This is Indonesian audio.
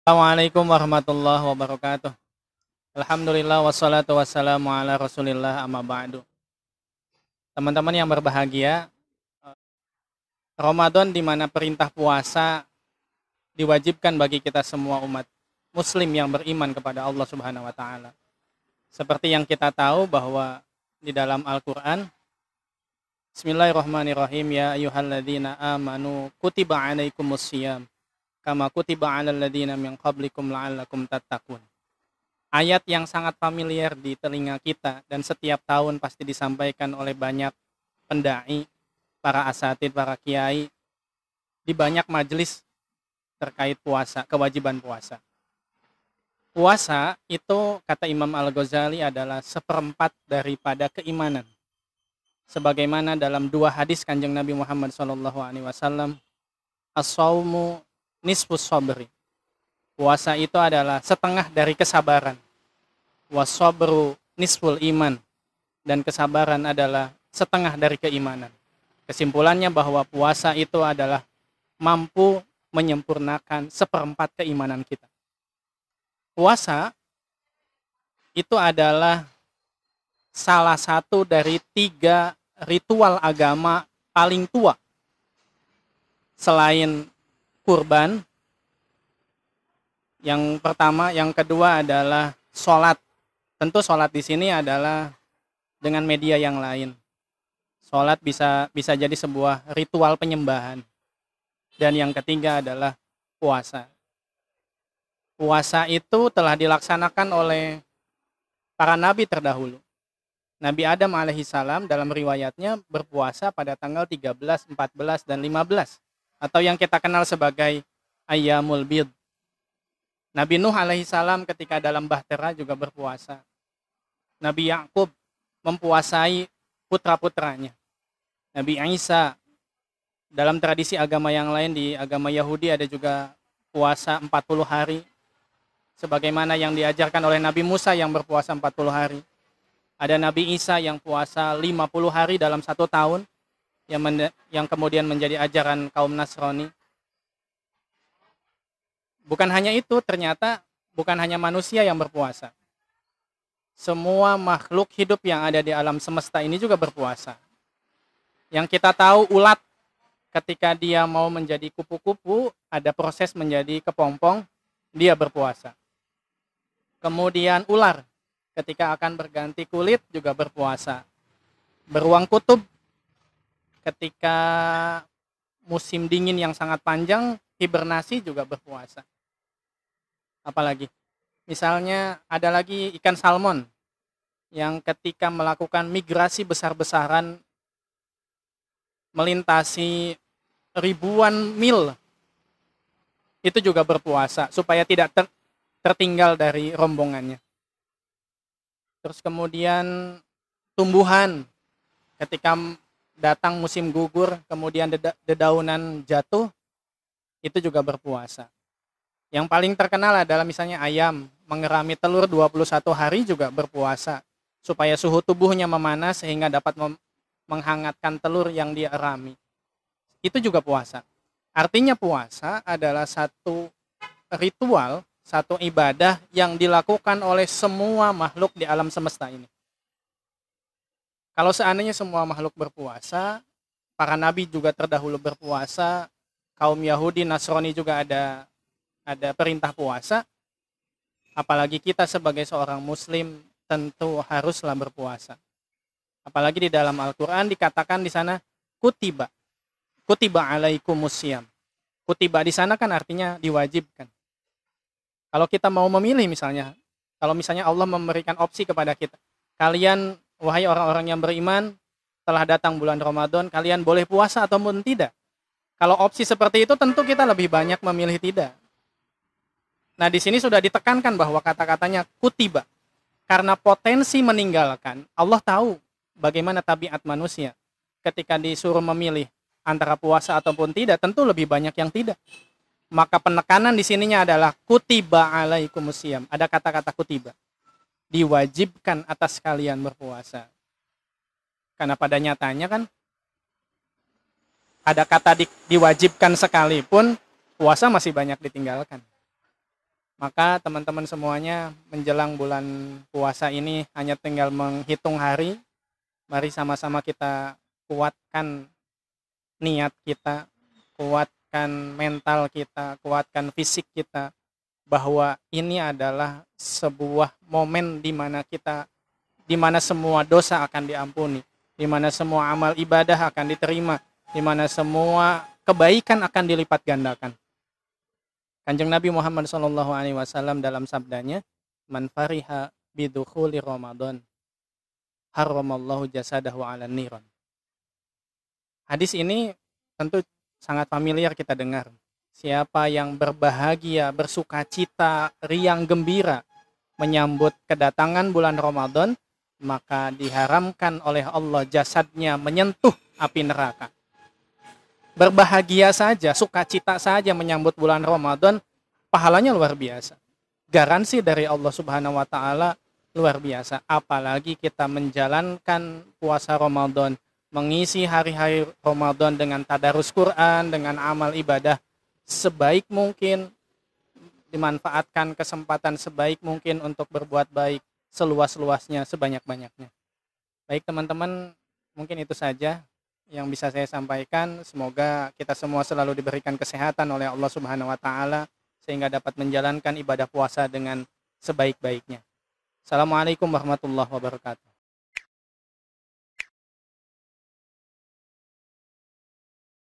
Assalamualaikum warahmatullahi wabarakatuh. Alhamdulillah wassalatu wassalamu ala Rasulillah amma ba'du. Teman-teman yang berbahagia, Ramadan di mana perintah puasa diwajibkan bagi kita semua umat muslim yang beriman kepada Allah Subhanahu wa taala. Seperti yang kita tahu bahwa di dalam Al-Qur'an, Bismillahirrahmanirrahim, ya ayyuhalladzina amanu kutiba alaikumusiyam kama kutiba alal ladzina min qablikum la'allakum tattaqun. Ayat yang sangat familiar di telinga kita dan setiap tahun pasti disampaikan oleh banyak pendai, para asatid, para kiai di banyak majelis terkait puasa, kewajiban puasa. Puasa itu kata Imam Al-Ghazali adalah seperempat daripada keimanan. Sebagaimana dalam dua hadis Kanjeng Nabi Muhammad SAW, as-saumu nisfus sabri. Puasa itu adalah setengah dari kesabaran. Was-sabru nisful iman. Dan kesabaran adalah setengah dari keimanan. Kesimpulannya bahwa puasa itu adalah mampu menyempurnakan seperempat keimanan kita. Puasa itu adalah salah satu dari 3 ritual agama paling tua. Selain kurban, yang pertama, yang kedua adalah sholat. Tentu sholat di sini adalah dengan media yang lain. Sholat bisa jadi sebuah ritual penyembahan. Dan yang ketiga adalah puasa. Puasa itu telah dilaksanakan oleh para nabi terdahulu. Nabi Adam alaihissalam dalam riwayatnya berpuasa pada tanggal 13, 14, dan 15. Atau yang kita kenal sebagai Ayyamul Bid. Nabi Nuh alaihissalam ketika dalam bahtera juga berpuasa. Nabi Yakub mempuasai putra-putranya. Nabi Isa dalam tradisi agama yang lain, di agama Yahudi ada juga puasa 40 hari. Sebagaimana yang diajarkan oleh Nabi Musa yang berpuasa 40 hari. Ada Nabi Isa yang puasa 50 hari dalam 1 tahun. Yang kemudian menjadi ajaran kaum Nasrani. Bukan hanya itu, ternyata bukan hanya manusia yang berpuasa. Semua makhluk hidup yang ada di alam semesta ini juga berpuasa. Yang kita tahu ulat ketika dia mau menjadi kupu-kupu, ada proses menjadi kepompong, dia berpuasa. Kemudian ular ketika akan berganti kulit juga berpuasa. Beruang kutub ketika musim dingin yang sangat panjang, hibernasi juga berpuasa. Apalagi, misalnya ada lagi ikan salmon yang ketika melakukan migrasi besar-besaran melintasi ribuan mil, itu juga berpuasa supaya tidak tertinggal dari rombongannya. Terus kemudian tumbuhan ketika datang musim gugur, kemudian dedaunan jatuh, itu juga berpuasa. Yang paling terkenal adalah misalnya ayam mengerami telur 21 hari juga berpuasa supaya suhu tubuhnya memanas sehingga dapat menghangatkan telur yang dia erami. Itu juga puasa. Artinya puasa adalah satu ritual, satu ibadah yang dilakukan oleh semua makhluk di alam semesta ini. Kalau seandainya semua makhluk berpuasa, para nabi juga terdahulu berpuasa, kaum Yahudi, Nasrani juga ada perintah puasa, apalagi kita sebagai seorang muslim tentu haruslah berpuasa. Apalagi di dalam Al-Qur'an dikatakan di sana kutiba alaikumusiyam. Kutiba di sana kan artinya diwajibkan. Kalau kita mau memilih misalnya, kalau misalnya Allah memberikan opsi kepada kita, kalian wahai orang-orang yang beriman, telah datang bulan Ramadan, kalian boleh puasa ataupun tidak. Kalau opsi seperti itu tentu kita lebih banyak memilih tidak. Nah, di sini sudah ditekankan bahwa kata-katanya kutiba. Karena potensi meninggalkan, Allah tahu bagaimana tabiat manusia. Ketika disuruh memilih antara puasa ataupun tidak, tentu lebih banyak yang tidak. Maka penekanan di sininya adalah kutiba alaikumusiyam. Ada kata-kata kutiba. Diwajibkan atas kalian berpuasa. Karena pada nyatanya kan ada kata diwajibkan sekalipun puasa masih banyak ditinggalkan. Maka teman-teman semuanya menjelang bulan puasa ini hanya tinggal menghitung hari. Mari sama-sama kita kuatkan niat kita, kuatkan mental kita, kuatkan fisik kita, bahwa ini adalah sebuah momen di mana semua dosa akan diampuni, di mana semua amal ibadah akan diterima, di mana semua kebaikan akan dilipat gandakan. Kanjeng Nabi Muhammad SAW dalam sabdanya, "Man fariha bidukhuli Ramadan, haramallahu jasadahu 'alan niran." Hadis ini tentu sangat familiar kita dengar. Siapa yang berbahagia, bersukacita, riang gembira menyambut kedatangan bulan Ramadan, maka diharamkan oleh Allah jasadnya menyentuh api neraka. Berbahagia saja, sukacita saja menyambut bulan Ramadan, pahalanya luar biasa. Garansi dari Allah Subhanahu wa taala luar biasa. Apalagi kita menjalankan puasa Ramadan, mengisi hari-hari Ramadan dengan tadarus Quran, dengan amal ibadah sebaik mungkin, dimanfaatkan kesempatan sebaik mungkin untuk berbuat baik seluas-luasnya, sebanyak-banyaknya. Baik teman-teman, mungkin itu saja yang bisa saya sampaikan. Semoga kita semua selalu diberikan kesehatan oleh Allah Subhanahu wa taala sehingga dapat menjalankan ibadah puasa dengan sebaik-baiknya. Assalamualaikum warahmatullahi wabarakatuh.